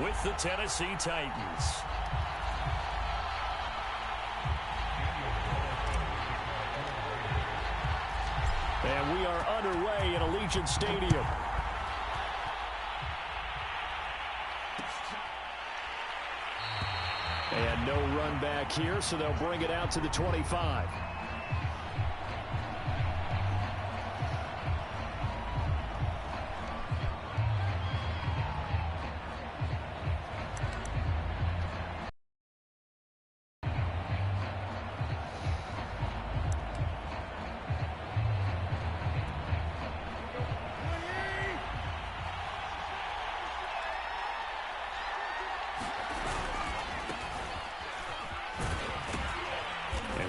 with the Tennessee Titans. And we are underway at Allegiant Stadium. And no run back here, so they'll bring it out to the 25.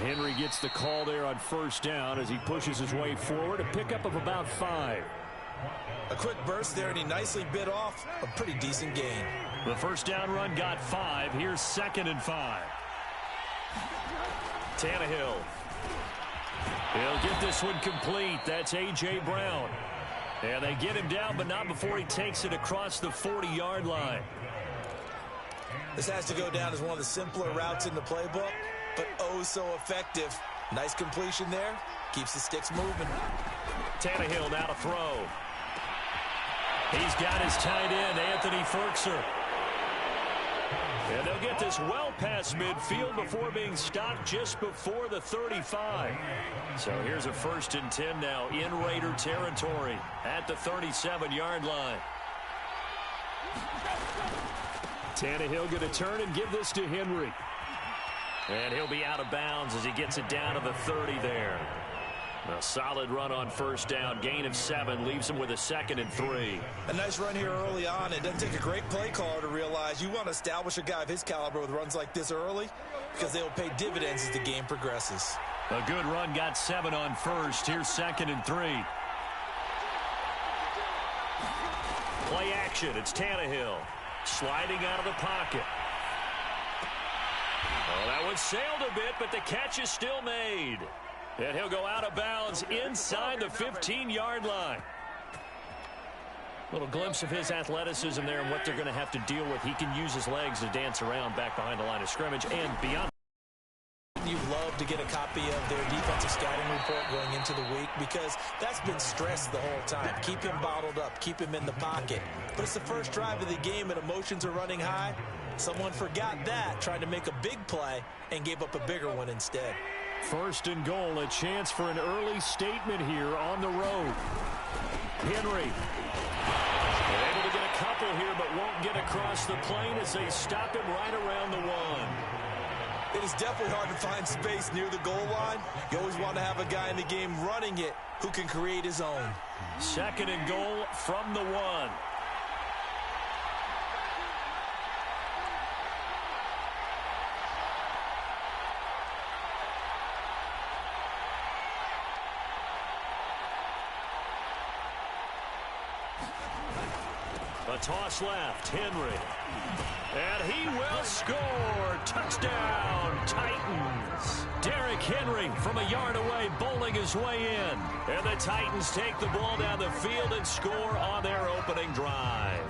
Henry gets the call there on first down as he pushes his way forward. A pickup of about 5. A quick burst there, and he nicely bit off a pretty decent gain. The first down run got 5. Here's 2nd and 5. Tannehill. He'll get this one complete. That's A.J. Brown. And they get him down, but not before he takes it across the 40-yard line. This has to go down as one of the simpler routes in the playbook, but oh so effective. Nice completion there. Keeps the sticks moving. Tannehill now to throw. He's got his tight end, Anthony Ferkser. And they'll get this well past midfield before being stopped just before the 35. So here's a 1st and 10 now in Raider territory at the 37-yard line. Tannehill going to turn and give this to Henry. And he'll be out of bounds as he gets it down to the 30 there. A solid run on first down. Gain of 7 leaves him with a 2nd and 3. A nice run here early on. It doesn't take a great play caller to realize you want to establish a guy of his caliber with runs like this early because they will pay dividends as the game progresses. A good run got 7 on first. Here's 2nd and 3. Play action. It's Tannehill sliding out of the pocket. Oh, that one sailed a bit, but the catch is still made. And he'll go out of bounds inside the 15-yard line. Little glimpse of his athleticism there and what they're going to have to deal with. He can use his legs to dance around back behind the line of scrimmage and beyond. You'd love to get a copy of their defensive scouting report going into the week because that's been stressed the whole time. Keep him bottled up. Keep him in the pocket. But it's the first drive of the game and emotions are running high. Someone forgot that, trying to make a big play, and gave up a bigger one instead. 1st and goal, a chance for an early statement here on the road. Henry. They're able to get a couple here, but won't get across the plane as they stop him right around the 1. It is definitely hard to find space near the goal line. You always want to have a guy in the game running it who can create his own. 2nd and goal from the 1. A toss left, Henry. And he will score. Touchdown, Titans. Derrick Henry from a yard away, bowling his way in. And the Titans take the ball down the field and score on their opening drive.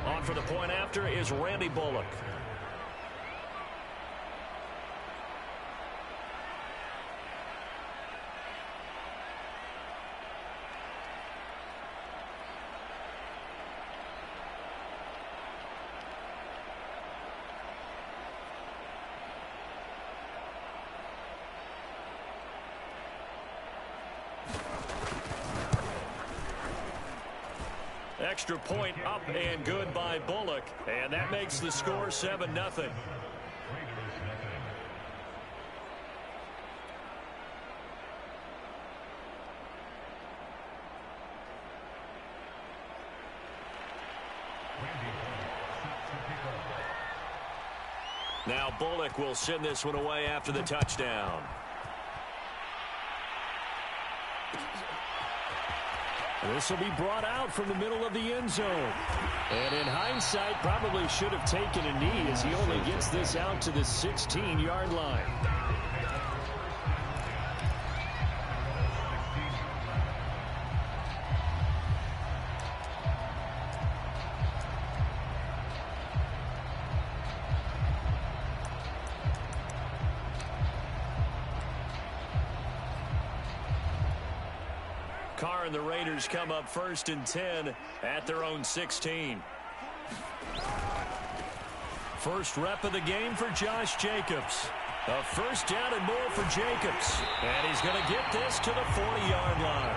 On for the point after is Randy Bullock. Extra point up and good by Bullock. And that makes the score 7-0. Now Bullock will send this one away after the touchdown. This will be brought out from the middle of the end zone. And in hindsight, probably should have taken a knee as he only gets this out to the 16-yard line. Carr and the Raiders come up 1st and 10 at their own 16. First rep of the game for Josh Jacobs. A first down and more for Jacobs. And he's going to get this to the 40-yard line.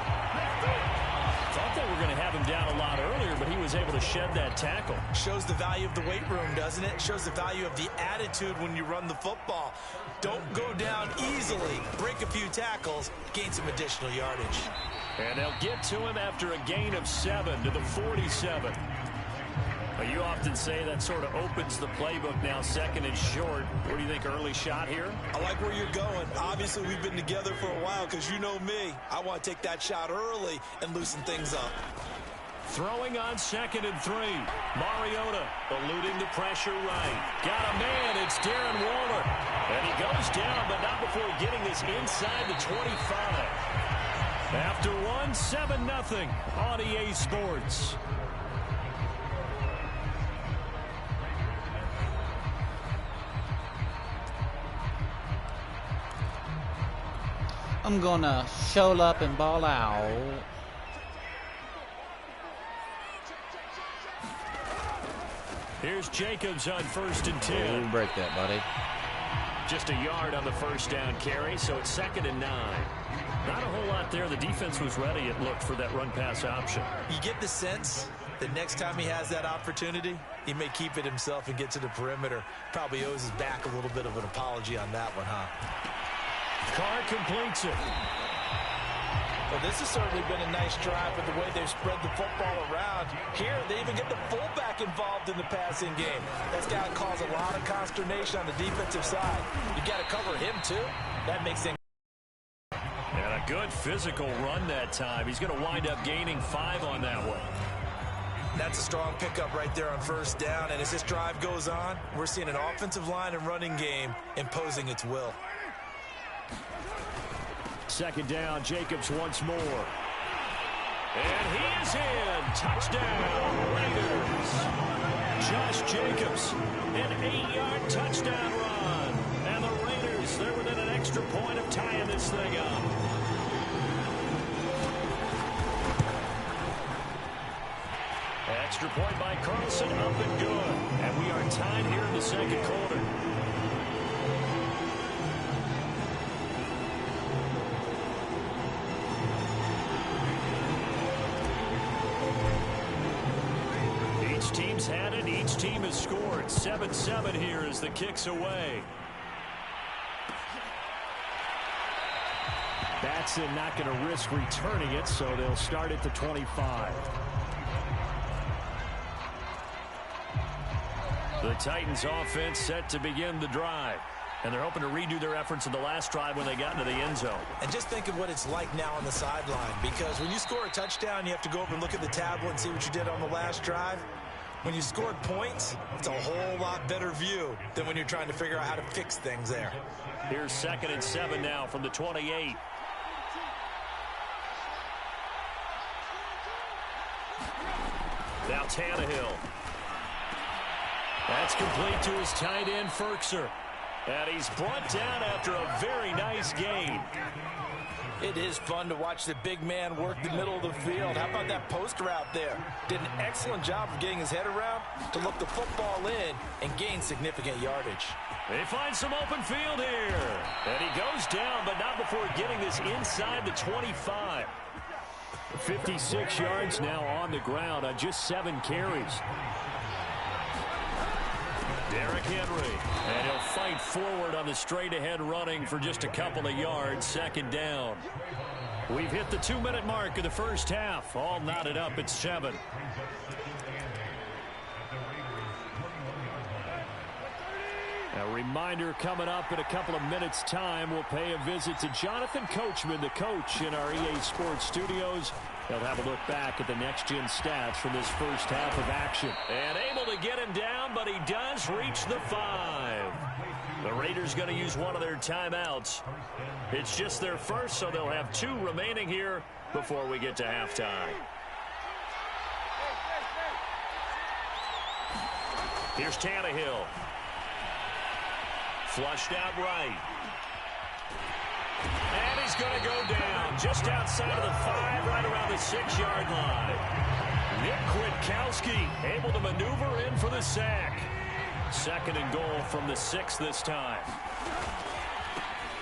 Thought they were going to have him down a lot earlier, but he was able to shed that tackle. Shows the value of the weight room, doesn't it? Shows the value of the attitude when you run the football. Don't go down easily. Break a few tackles. Gain some additional yardage. And they'll get to him after a gain of 7 to the 47. You often say that sort of opens the playbook now, 2nd and short. What do you think, early shot here? I like where you're going. Obviously, we've been together for a while because you know me. I want to take that shot early and loosen things up. Throwing on 2nd and 3. Mariota eluding the pressure right. Got a man. It's Darren Waller. And he goes down, but not before getting this inside the 25. After 7-0 on EA Sports. I'm going to show up and ball out. Here's Jacobs on 1st and 10. Ooh, break that, buddy. Just a yard on the first down carry, so it's 2nd and 9. Not a whole lot there. The defense was ready, it looked, for that run-pass option. You get the sense that next time he has that opportunity, he may keep it himself and get to the perimeter. Probably owes his back a little bit of an apology on that one, huh? Carr completes it. Well, this has certainly been a nice drive with the way they've spread the football around. Here, they even get the fullback involved in the passing game. That's got to cause a lot of consternation on the defensive side. You got to cover him, too. That makes things. And a good physical run that time. He's going to wind up gaining 5 on that one. That's a strong pickup right there on first down. And as this drive goes on, we're seeing an offensive line and running game imposing its will. 2nd down, Jacobs once more. And he is in. Touchdown, Raiders. Josh Jacobs, an 8-yard touchdown run. And the Raiders, they're within an extra point of tying this thing up. Extra point by Carlson, up and good. And we are tied here in the 2nd quarter. Each team's had it. Each team has scored. 7-7 here as the kick's away. Batson not going to risk returning it, so they'll start at the 25. The Titans offense set to begin the drive. And they're hoping to redo their efforts in the last drive when they got into the end zone. And just think of what it's like now on the sideline. Because when you score a touchdown, you have to go over and look at the tablet and see what you did on the last drive. When you scored points, it's a whole lot better view than when you're trying to figure out how to fix things there. Here's 2nd and 7 now from the 28. Now Tannehill. That's complete to his tight end, Firkser. And he's brought down after a very nice gain. It is fun to watch the big man work the middle of the field. How about that post route there? Did an excellent job of getting his head around to look the football in and gain significant yardage. They find some open field here. And he goes down, but not before getting this inside the 25. 56 yards now on the ground on just 7 carries. Derrick Henry, and he'll fight forward on the straight-ahead running for just a couple of yards. 2nd down. We've hit the 2-minute mark of the first half. All knotted up at 7. A reminder coming up in a couple of minutes' time. We'll pay a visit to Jonathan Coachman, the coach in our EA Sports studios. He'll have a look back at the next-gen stats from this first half of action. And able to get him down, but he does reach the 5. The Raiders going to use one of their timeouts. It's just their first, so they'll have 2 remaining here before we get to halftime. Here's Tannehill. Flushed out right. And he's going to go down just outside of the 5, right around the 6-yard line. Just outside of the 5, right around the 6-yard line. Nick Kwiatkowski able to maneuver in for the sack. 2nd and goal from the 6 this time.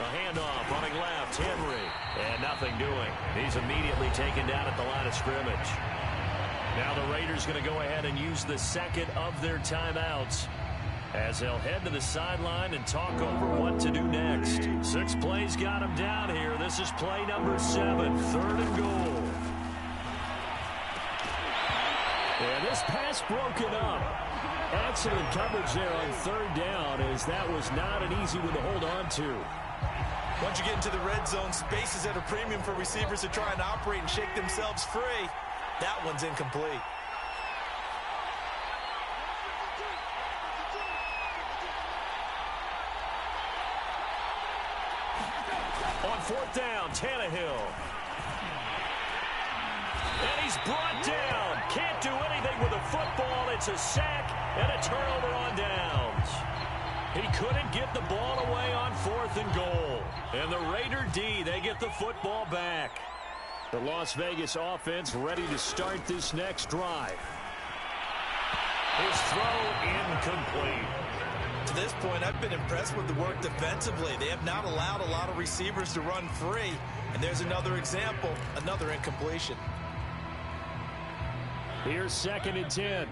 A handoff running left, Henry. And nothing doing. He's immediately taken down at the line of scrimmage. Now the Raiders going to go ahead and use the 2nd of their timeouts as they'll head to the sideline and talk over what to do next. 6 plays got him down here. This is play number 7, 3rd and goal. And this pass broken up. Excellent coverage there on 3rd down, as that was not an easy one to hold on to. Once you get into the red zone, space is at a premium for receivers to try and operate and shake themselves free. That one's incomplete. On 4th down, Tannehill. And he's brought down. Can't do anything with the football. It's a sack and a turnover on downs. He couldn't get the ball away on 4th and goal. And the Raider D, they get the football back. The Las Vegas offense ready to start this next drive. His throw incomplete. To this point, I've been impressed with the work defensively. They have not allowed a lot of receivers to run free. And there's another example, another incompletion. Here's 2nd and 10.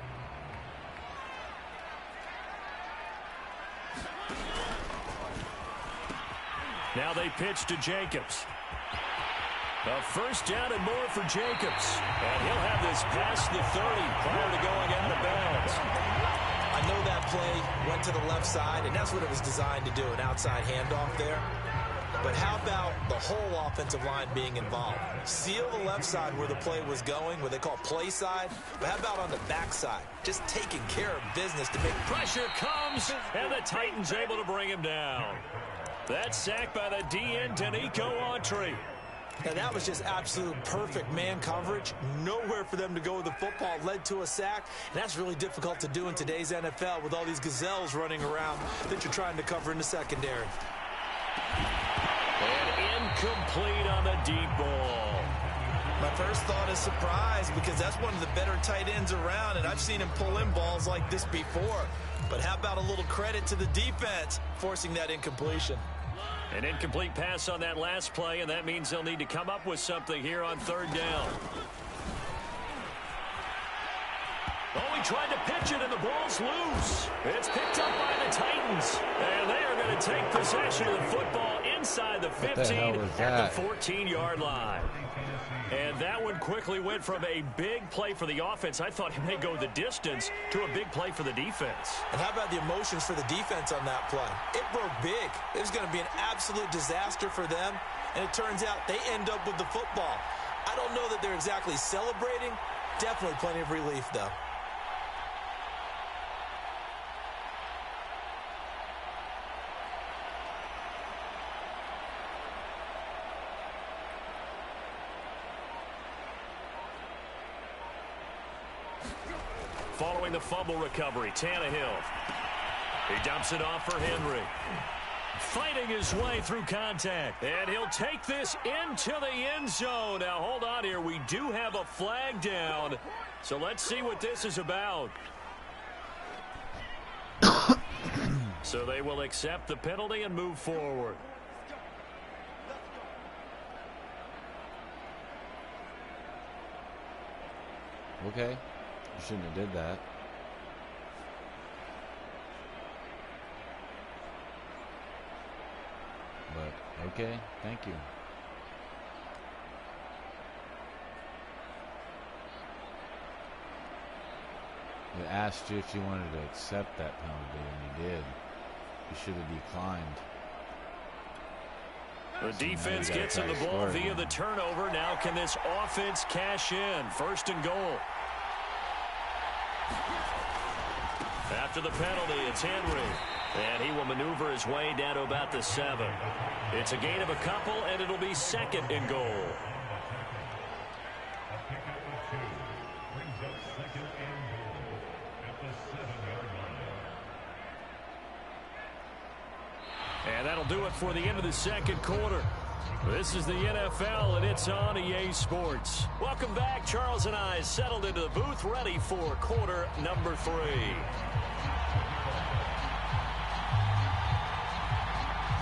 Now they pitch to Jacobs. A 1st down and more for Jacobs. And he'll have this past the 30 prior to going out of bounds. I know that play went to the left side, and that's what it was designed to do, an outside handoff there. But how about the whole offensive line being involved? Seal the left side where the play was going, what they call play side. But how about on the back side? Just taking care of business to make pressure comes, and the Titans able to bring him down. That sack by the DN, Danico Autry. And that was just absolute perfect man coverage. Nowhere for them to go with the football. Led to a sack. And that's really difficult to do in today's NFL with all these gazelles running around that you're trying to cover in the secondary. And incomplete on the deep ball. My first thought is surprise, because that's one of the better tight ends around, and I've seen him pull in balls like this before. But how about a little credit to the defense forcing that incompletion? An incomplete pass on that last play, and that means they'll need to come up with something here on 3rd down. Oh, he tried to pitch it, and the ball's loose. It's picked up by the Titans. And they are going to take possession of the football inside the 15 at the 14-yard line. And that one quickly went from a big play for the offense, I thought he may go the distance, to a big play for the defense. And how about the emotions for the defense on that play? It broke big. It was going to be an absolute disaster for them, and it turns out they end up with the football. I don't know that they're exactly celebrating. Definitely plenty of relief, though. Following the fumble recovery, Tannehill. He dumps it off for Henry. Fighting his way through contact. And he'll take this into the end zone. Now, hold on here. We do have a flag down. So let's see what this is about. So they will accept the penalty and move forward. Okay. You shouldn't have did that. But, okay, thank you. It asked you if you wanted to accept that penalty, and you did. You should have declined. The defense gets in the ball via the turnover. Now can this offense cash in? 1st and goal. After the penalty, it's Henry. And he will maneuver his way down to about the 7. It's a gain of a couple, and it'll be 2nd and goal. And that'll do it for the end of the 2nd quarter. This is the NFL, and it's on EA Sports. Welcome back. Charles and I settled into the booth, ready for quarter number 3.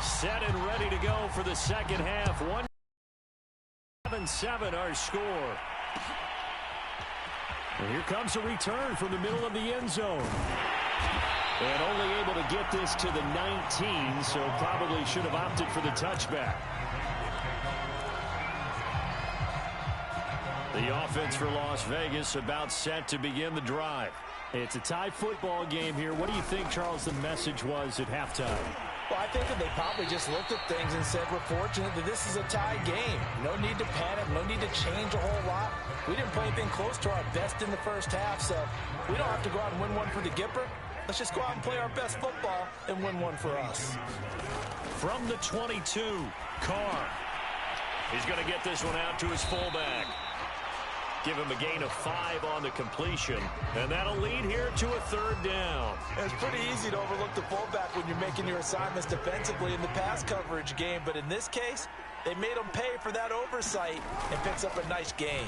Set and ready to go for the second half. 1-7 our score. And here comes a return from the middle of the end zone. And only able to get this to the 19, so probably should have opted for the touchback. The offense for Las Vegas about set to begin the drive. It's a tie football game here. What do you think, Charles, the message was at halftime? Well, I think that they probably just looked at things and said, we're fortunate that this is a tie game. No need to panic, no need to change a whole lot. We didn't play anything close to our best in the first half, so we don't have to go out and win one for the Gipper. Let's just go out and play our best football and win one for us. From the 22, Carr. He's going to get this one out to his fullback. Give him a gain of 5 on the completion, and that'll lead here to a third down. It's pretty easy to overlook the fullback when you're making your assignments defensively in the pass coverage game, but in this case, they made him pay for that oversight and picks up a nice gain.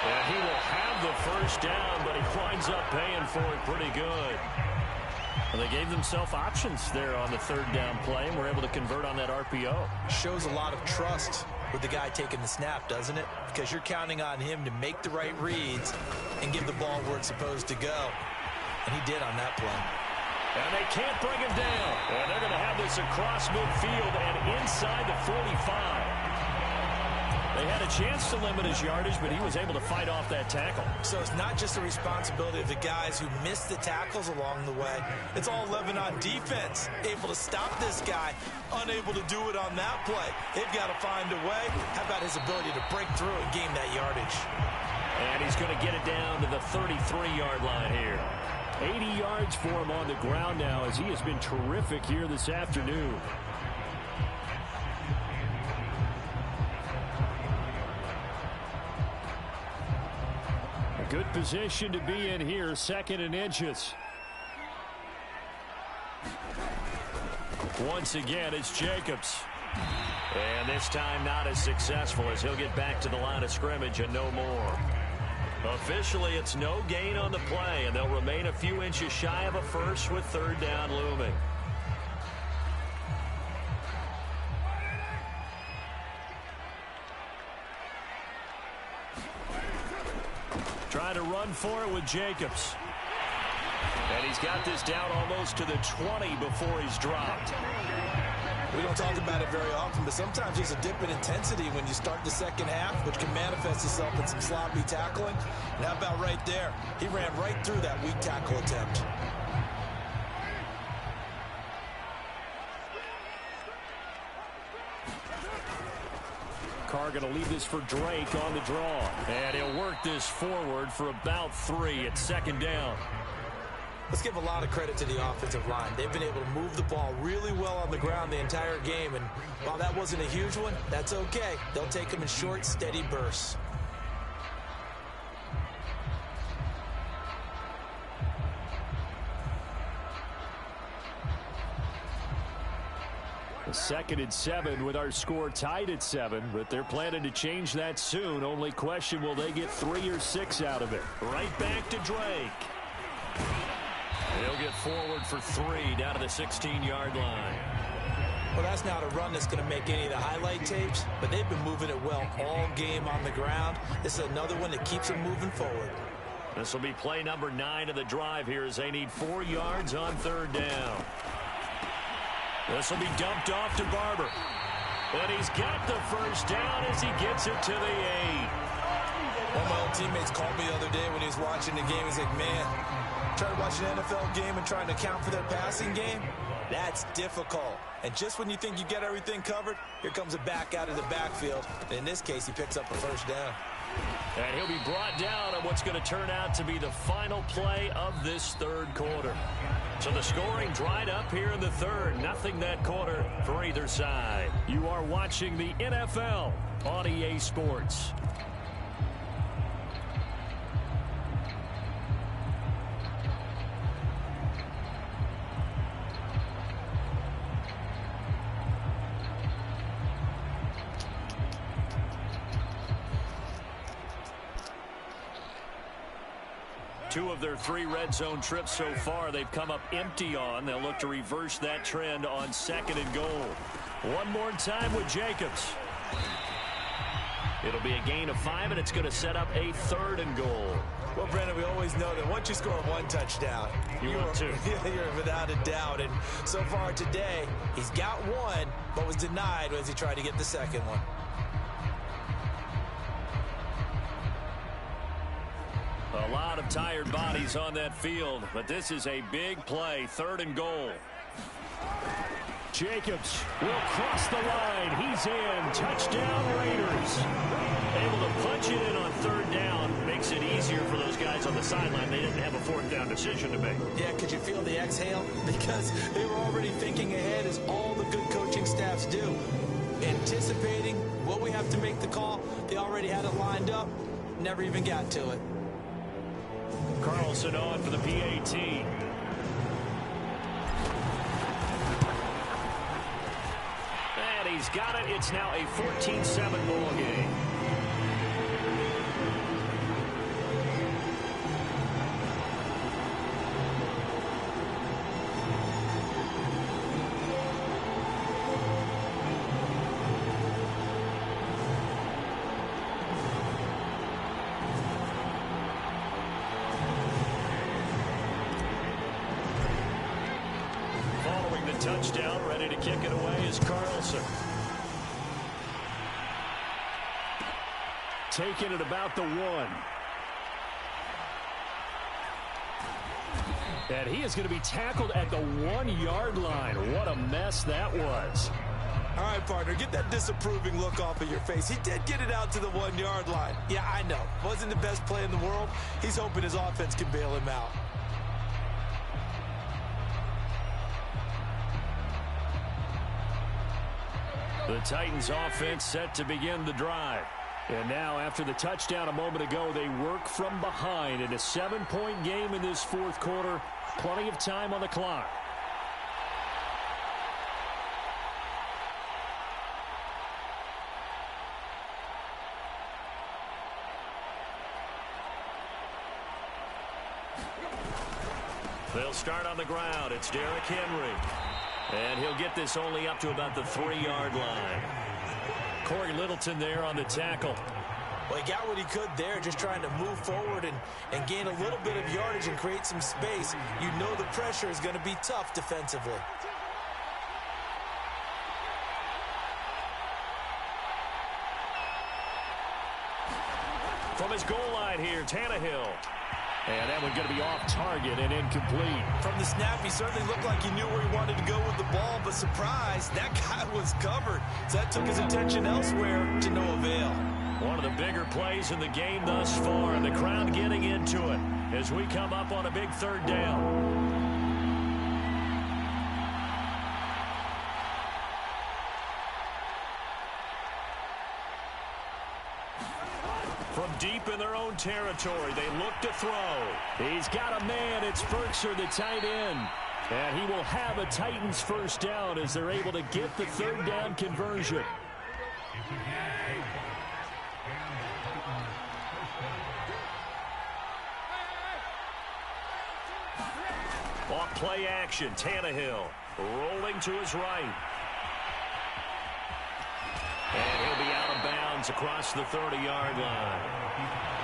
And he will have the first down, but he winds up paying for it pretty good. And they gave themselves options there on the third down play, and were able to convert on that RPO. Shows a lot of trust with the guy taking the snap, doesn't it? Because you're counting on him to make the right reads and give the ball where it's supposed to go. And he did on that play. And they can't bring him down. And they're going to have this across midfield and inside the 45. They had a chance to limit his yardage, but he was able to fight off that tackle. So it's not just the responsibility of the guys who missed the tackles along the way. It's all Lebanon defense, able to stop this guy, unable to do it on that play. They've got to find a way. How about his ability to break through and gain that yardage? And he's going to get it down to the 33-yard line here. 80 yards for him on the ground now, as he has been terrific here this afternoon. Good position to be in here, 2nd and inches. Once again, it's Jacobs. And this time not as successful, as he'll get back to the line of scrimmage and no more. Officially, it's no gain on the play, and they'll remain a few inches shy of a first with third down looming. Trying to run for it with Jacobs. And he's got this down almost to the 20 before he's dropped. We don't talk about it very often, but sometimes there's a dip in intensity when you start the second half, which can manifest itself in some sloppy tackling. And how about right there? He ran right through that weak tackle attempt. Carr going to leave this for Drake on the draw. And he'll work this forward for about 3 at 2nd down. Let's give a lot of credit to the offensive line. They've been able to move the ball really well on the ground the entire game. And while that wasn't a huge one, that's okay. They'll take them in short, steady bursts. A 2nd and 7 with our score tied at 7, but they're planning to change that soon. Only question, will they get 3 or 6 out of it? Right back to Drake. He'll get forward for 3 down to the 16-yard line. Well, that's not a run that's going to make any of the highlight tapes, but they've been moving it well all game on the ground. This is another one that keeps them moving forward. This will be play number 9 of the drive here, as they need 4 yards on third down. This will be dumped off to Barber. And he's got the first down as he gets it to the 8. One of my old teammates called me the other day when he was watching the game. He's like, man, trying to watch an NFL game and trying to account for their passing game, that's difficult. And just when you think you get everything covered, here comes a back out of the backfield. And in this case, he picks up a first down. And he'll be brought down on what's going to turn out to be the final play of this third quarter. So the scoring dried up here in the third. Nothing that quarter for either side. You are watching the NFL on EA Sports. 2 of their 3 red zone trips so far, they've come up empty on. They'll look to reverse that trend on 2nd and goal. One more time with Jacobs. It'll be a gain of 5, and it's going to set up a 3rd and goal. Well, Brandon, we always know that once you score 1 touchdown, you're without a doubt. And so far today, he's got 1, but was denied as he tried to get the 2nd one. A lot of tired bodies on that field, but this is a big play. 3rd and goal. Jacobs will cross the line. He's in. Touchdown, Raiders. Able to punch it in on 3rd down. Makes it easier for those guys on the sideline. They didn't have a 4th down decision to make. Yeah, could you feel the exhale? Because they were already thinking ahead, as all the good coaching staffs do. Anticipating what we have to make the call. They already had it lined up. Never even got to it. Carlson on for the PAT. And he's got it. It's now a 14-7 ball game. Touchdown, ready to kick it away is Carlson. Taking it about the 1. And he is going to be tackled at the 1-yard line. What a mess that was. All right, partner, get that disapproving look off of your face. He did get it out to the 1-yard line. Yeah, I know. Wasn't the best play in the world. He's hoping his offense can bail him out. The Titans offense set to begin the drive. And now, after the touchdown a moment ago, they work from behind in a 7-point game in this 4th quarter. Plenty of time on the clock. They'll start on the ground. It's Derrick Henry. And he'll get this only up to about the 3-yard line. Corey Littleton there on the tackle. Well, he got what he could there, just trying to move forward and gain a little bit of yardage and create some space. You know the pressure is going to be tough defensively. From his goal line here, Tannehill. And that one going to be off target and incomplete. From the snap, he certainly looked like he knew where he wanted to go with the ball, but surprise, that guy was covered. So that took his attention elsewhere to no avail. One of the bigger plays in the game thus far, and the crowd getting into it as we come up on a big 3rd down. From deep in their own territory, they look to throw. He's got a man. It's Firkser, the tight end. And he will have a Titans 1st down as they're able to get the 3rd down conversion. Off play action, Tannehill rolling to his right. And he'll be out of bounds across the 30-yard line.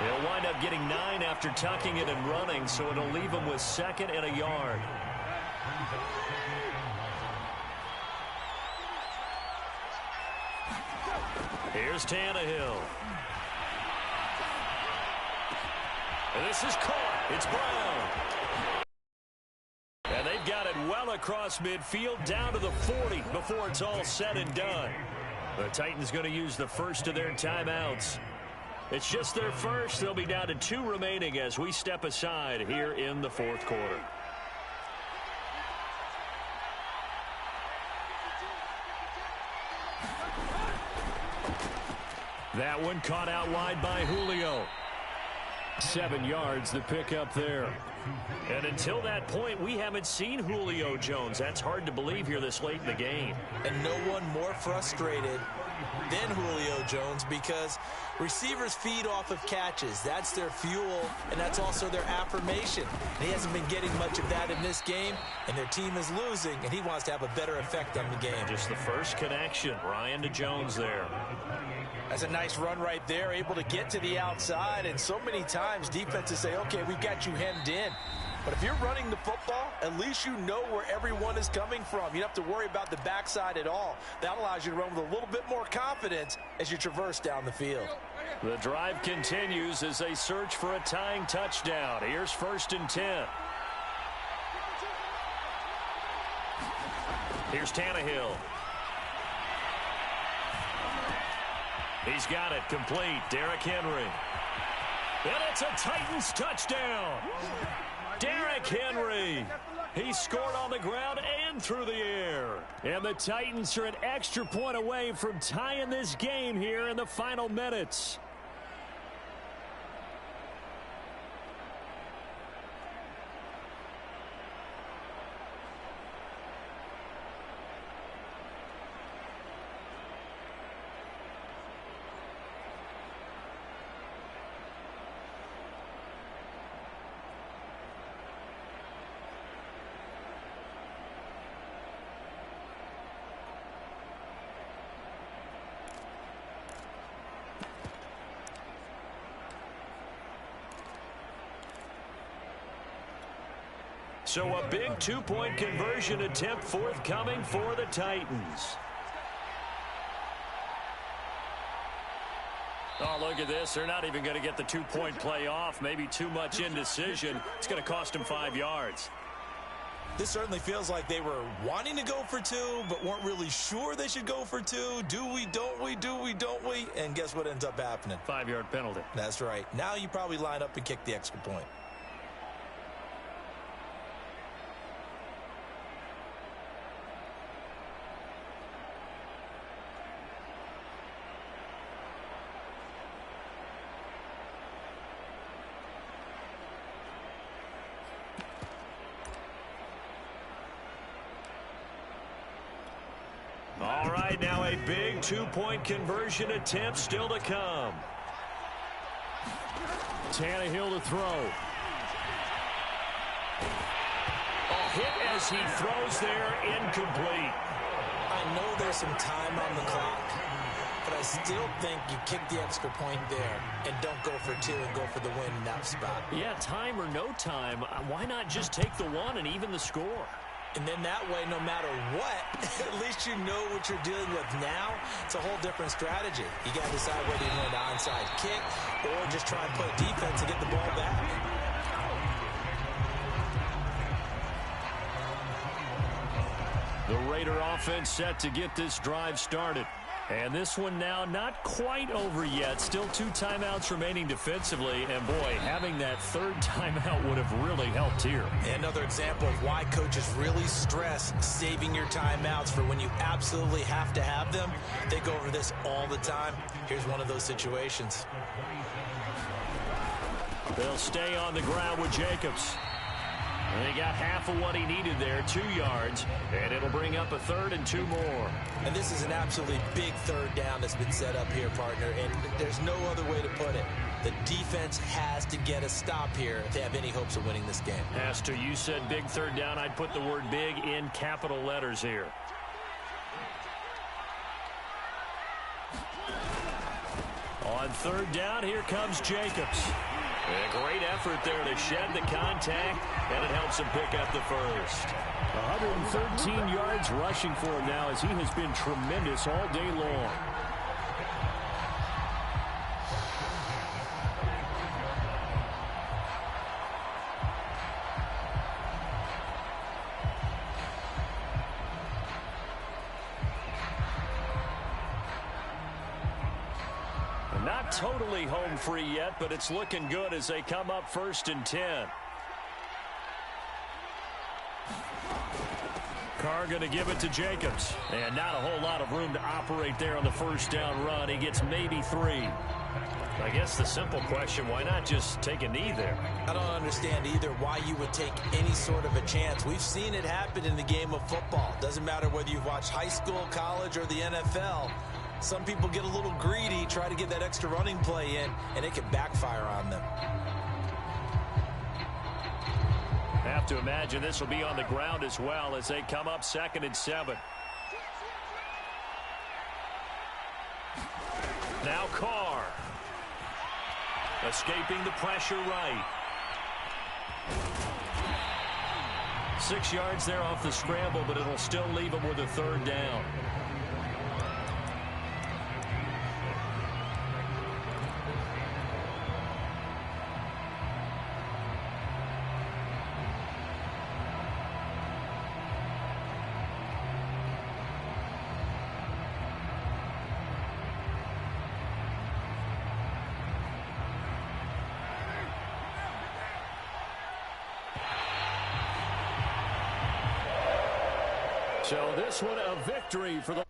He'll wind up getting 9 after tucking it and running, so it'll leave him with 2nd and a yard. Here's Tannehill. And this is caught. It's Brown. And they've got it well across midfield down to the 40 before it's all said and done. The Titans going to use the first of their timeouts. It's just their first. They'll be down to 2 remaining as we step aside here in the 4th quarter. That one caught out wide by Julio. 7 yards the pick up there. And until that point, we haven't seen Julio Jones. That's hard to believe here this late in the game. And no one more frustrated then Julio Jones, because receivers feed off of catches. That's their fuel, and that's also their affirmation. And he hasn't been getting much of that in this game, and their team is losing, and he wants to have a better effect on the game. Just the first connection, Ryan to Jones there. That's a nice run right there, able to get to the outside, and so many times defenses say, okay, we've got you hemmed in. But if you're running the football, at least you know where everyone is coming from. You don't have to worry about the backside at all. That allows you to run with a little bit more confidence as you traverse down the field. The drive continues as they search for a tying touchdown. Here's 1st and 10. Here's Tannehill. He's got it complete. Derrick Henry. And it's a Titans touchdown. Derrick Henry. He scored on the ground and through the air. And the Titans are an extra point away from tying this game here in the final minutes. So a big two-point conversion attempt forthcoming for the Titans. Oh, look at this. They're not even going to get the two-point play off. Maybe too much indecision. It's going to cost them 5 yards. This certainly feels like they were wanting to go for 2, but weren't really sure they should go for 2. Do we, don't we, do we, don't we? And guess what ends up happening? 5-yard penalty. That's right. Now you probably line up and kick the extra point. All right, now a big two-point conversion attempt still to come. Tannehill to throw. A hit as he throws there, incomplete. I know there's some time on the clock, but I still think you kick the extra point there and don't go for 2 and go for the win in that spot. Yeah, time or no time, why not just take the 1 and even the score? And then that way, no matter what, at least you know what you're dealing with now. It's a whole different strategy. You got to decide whether you want an onside kick or just try and play defense and get the ball back. The Raider offense set to get this drive started. And this one now not quite over yet. Still 2 timeouts remaining defensively. And, boy, having that 3rd timeout would have really helped here. Another example of why coaches really stress saving your timeouts for when you absolutely have to have them. They go over this all the time. Here's one of those situations. They'll stay on the ground with Jacobs. And he got half of what he needed there, 2 yards, and it'll bring up a 3rd and 2 more. And this is an absolutely big 3rd down that's been set up here, partner, and there's no other way to put it. The defense has to get a stop here if they have any hopes of winning this game. Pastor, you said big 3rd down. I'd put the word big in capital letters here. On 3rd down, here comes Jacobs. A great effort there to shed the contact, and it helps him pick up the first. 113 yards rushing for him now as he has been tremendous all day long. Not totally home free yet, but it's looking good as they come up 1st and 10. Carr going to give it to Jacobs. And not a whole lot of room to operate there on the 1st down run. He gets maybe 3. I guess the simple question, why not just take a knee there? I don't understand either why you would take any sort of a chance. We've seen it happen in the game of football. Doesn't matter whether you've watched high school, college, or the NFL. Some people get a little greedy, try to get that extra running play in, and it can backfire on them. Have to imagine this will be on the ground as well as they come up 2nd and 7. Now Carr. Escaping the pressure right. 6 yards there off the scramble, but it'll still leave him with a 3rd down. So this one a victory for the